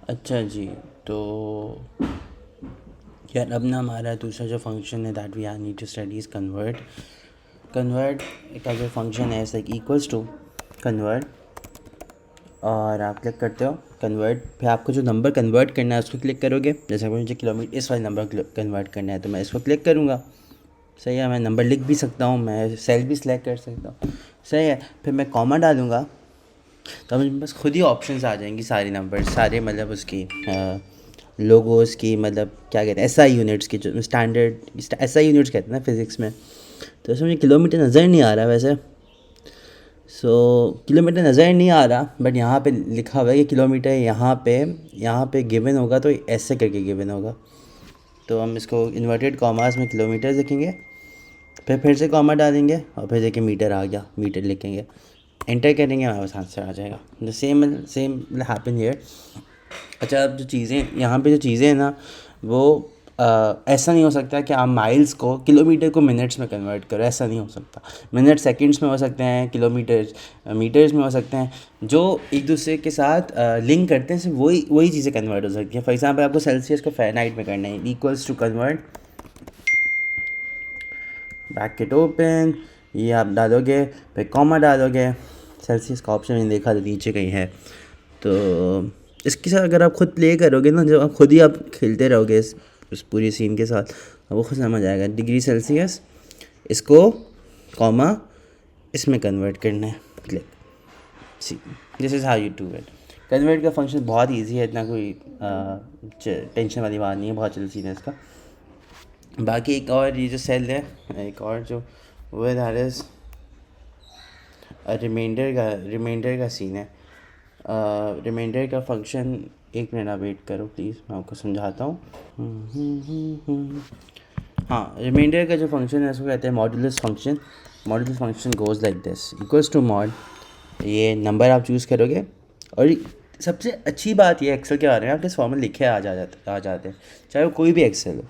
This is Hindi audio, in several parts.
अच्छा जी। तो यार अब ना हमारा दूसरा जो फंक्शन है that we are need to study is convert. Convert का जो फंक्शन है लाइक इक्वल्स टू कन्वर्ट, और आप क्लिक करते हो कन्वर्ट। फिर आपको जो नंबर कन्वर्ट करना है उसको क्लिक करोगे। जैसे मुझे किलोमीटर इस वाले नंबर कन्वर्ट करना है तो मैं इसको क्लिक करूँगा। सही है, मैं नंबर लिख भी सकता हूँ, मैं सेल भी सिलेक्ट कर सकता हूँ। सही है, फिर मैं कॉमा डालूँगा तो मुझे बस खुद ही ऑप्शंस आ जाएंगी, सारे नंबर सारे मतलब उसकी लोगोस की, मतलब क्या कहते हैं एसआई यूनिट्स की, जो स्टैंडर्ड एसआई यूनिट्स कहते हैं ना फिज़िक्स में। तो इसमें मुझे किलोमीटर नज़र नहीं आ रहा वैसे। सो किलोमीटर नज़र नहीं आ रहा, बट यहाँ पे लिखा हुआ है कि किलोमीटर यहाँ पे गिवन होगा तो ऐसे करके गिवन होगा। तो हम इसको इन्वर्टेड कॉमास में किलोमीटर लिखेंगे, फिर से कॉमा डालेंगे और फिर देखिए मीटर आ गया, मीटर लिखेंगे, एंटर करेंगे, हमारे पास आंसर आ जाएगा। The same same happen here. अच्छा, अब जो चीज़ें यहाँ पे जो चीज़ें हैं ना वो ऐसा नहीं हो सकता कि आप माइल्स को किलोमीटर को मिनट्स में कन्वर्ट करो, ऐसा नहीं हो सकता। मिनट सेकंड्स में हो सकते हैं, किलोमीटर मीटर्स में हो सकते हैं। जो एक दूसरे के साथ लिंक करते हैं सिर्फ वही वही चीज़ें कन्वर्ट हो सकती हैं। फॉर एग्जांपल आपको सेल्सियस को फ़ारेनहाइट में करना है, equals to convert, bracket open, ये आप डालोगे, फिर कॉमा डालोगे। सेल्सियस का ऑप्शन मैंने देखा था नीचे कहीं है। तो इसके साथ अगर आप खुद प्ले करोगे ना, जब आप खुद ही आप खेलते रहोगे इस पूरी सीन के साथ, आपको खुद समझ आएगा। डिग्री सेल्सियस, इसको कॉमा इसमें कन्वर्ट करना है, click. See, this is how you do it. Convert का फंक्शन बहुत ईजी है, इतना कोई टेंशन वाली बात नहीं है, बहुत जल्दी सीन है इसका। बाकी एक और ये जो सेल है, एक और जो वो है दैट इज़ रिमाइंडर का सीन है। रिमाइंडर का फंक्शन, एक मिनट आप वेट करो प्लीज़, मैं आपको समझाता हूँ। हाँ, रिमाइंडर का जो फंक्शन है उसको कहते हैं modulus function. Modulus function goes like this, equals to mod, ये नंबर आप चूज़ करोगे। और सबसे अच्छी बात ये एक्सेल के बारे में, आपके फॉर्मूले लिखे आ जाते हैं, चाहे वो कोई भी एक्सेल हो।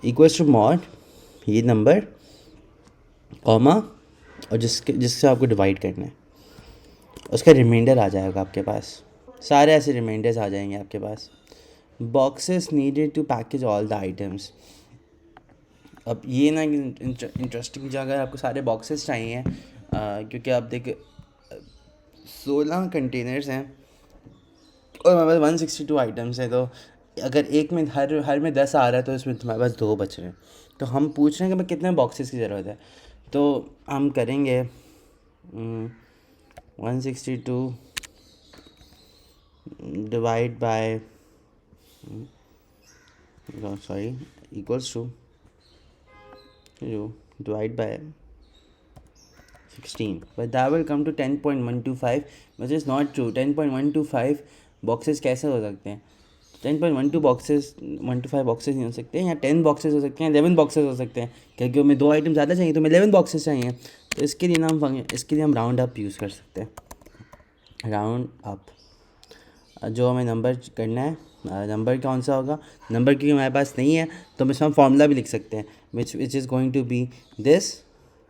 इक्वल्स टू मॉड, ये नंबर, कॉमा, और जिससे आपको डिवाइड करना है उसका रिमाइंडर आ जाएगा आपके पास। सारे ऐसे रिमाइंडर्स आ जाएंगे आपके पास। Boxes needed to package all the items. अब ये ना इंटरेस्टिंग जगह, आपको सारे बॉक्सेस चाहिए क्योंकि आप देख 16 कंटेनर्स हैं और हमारे पास 162 आइटम्स हैं। तो अगर एक में हर में 10 आ रहा है तो इसमें तुम्हारे पास 2 बच रहे हैं। तो हम पूछ रहे हैं कि भाई कितने बॉक्सेस की ज़रूरत है। तो हम करेंगे 162 divide by sorry equals to divide by 16, but that will come to 10.125, which is not true. 10.125 boxes कैसे हो सकते हैं? 10.12 बॉक्सेस, 125 बॉक्सेस नहीं हो सकते हैं, या 10 बॉक्सेस हो सकते हैं, 11 बॉक्सेस हो सकते हैं, क्योंकि हमें 2 आइटम ज़्यादा चाहिए तो हमें 11 बॉक्सेस चाहिए। तो इसके लिए हम राउंड अप यूज़ कर सकते हैं, राउंड अप। जो हमें नंबर करना है, नंबर कौन सा होगा, नंबर क्योंकि हमारे पास नहीं है तो हम इसमें फॉर्मूला भी लिख सकते हैं, which is going to be this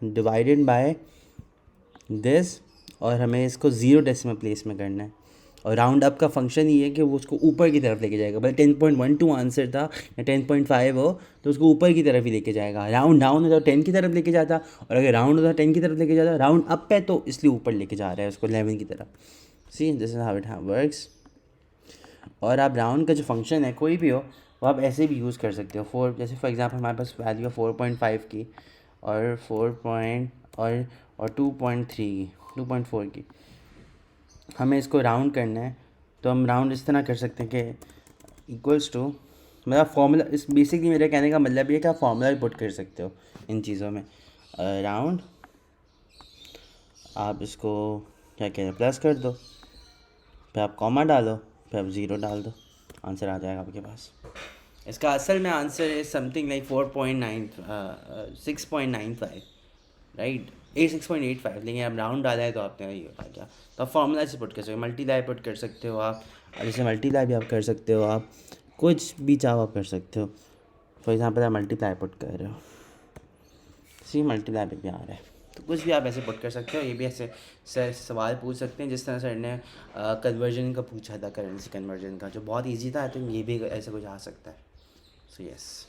divided by this, और हमें इसको 0 डेसिमल प्लेस में करना है। और राउंड अप का फंक्शन ये है कि वो उसको ऊपर की तरफ लेके जाएगा। भाई 10.12 आंसर था या 10.5 हो तो उसको ऊपर की तरफ ही लेके जाएगा। राउंड डाउन होता है 10 की तरफ लेके जाता, और अगर राउंड होता 10 की तरफ लेके जाता, राउंड अप है तो इसलिए ऊपर लेके जा रहा है उसको 11 की तरफ। See, this is how it works. और आप राउंड का जो फंक्शन है कोई भी हो वो आप ऐसे भी यूज़ कर सकते हो। जैसे फॉर एग्जांपल हमारे पास वैल्यू है 4.5 की, और 4 पॉइंट और 2.3 की, 2.4 की, हमें इसको राउंड करना है। तो हम राउंड इस तरह कर सकते हैं कि इक्वल्स टू, मेरा फॉर्मूला, इस बेसिकली मेरे कहने का मतलब ये है कि आप फॉर्मूला भी पुट कर सकते हो इन चीज़ों में। राउंड, आप इसको क्या कहते हैं प्लस कर दो, फिर आप कॉमा डालो, फिर आप 0 डाल दो, आंसर आ जाएगा आपके पास। इसका असल में आंसर है समथिंग लाइक 6.95, राइट, 6.85, लेकिन आप राउंड डाला है तो आपने ये आ गया। तो आप फॉर्मूला से पुट कर सकते हो, मल्टीप्लाई पुट कर सकते हो आप, और जैसे मल्टीप्लाई भी आप कर सकते हो, आप कुछ भी चाहो आप कर सकते हो। फॉर एग्जांपल आप मल्टीप्लाई पुट कर रहे हो, सी मल्टीप्लाई पे भी आ रहा है, तो कुछ भी आप ऐसे पुट कर सकते हो। ये भी ऐसे सर सवाल पूछ सकते हैं जिस तरह सर ने कन्वर्जन का पूछा था, करेंसी कन्वर्जन का, जो बहुत ईजी था। आई थिंक ये भी ऐसे कुछ आ सकता है। So yes.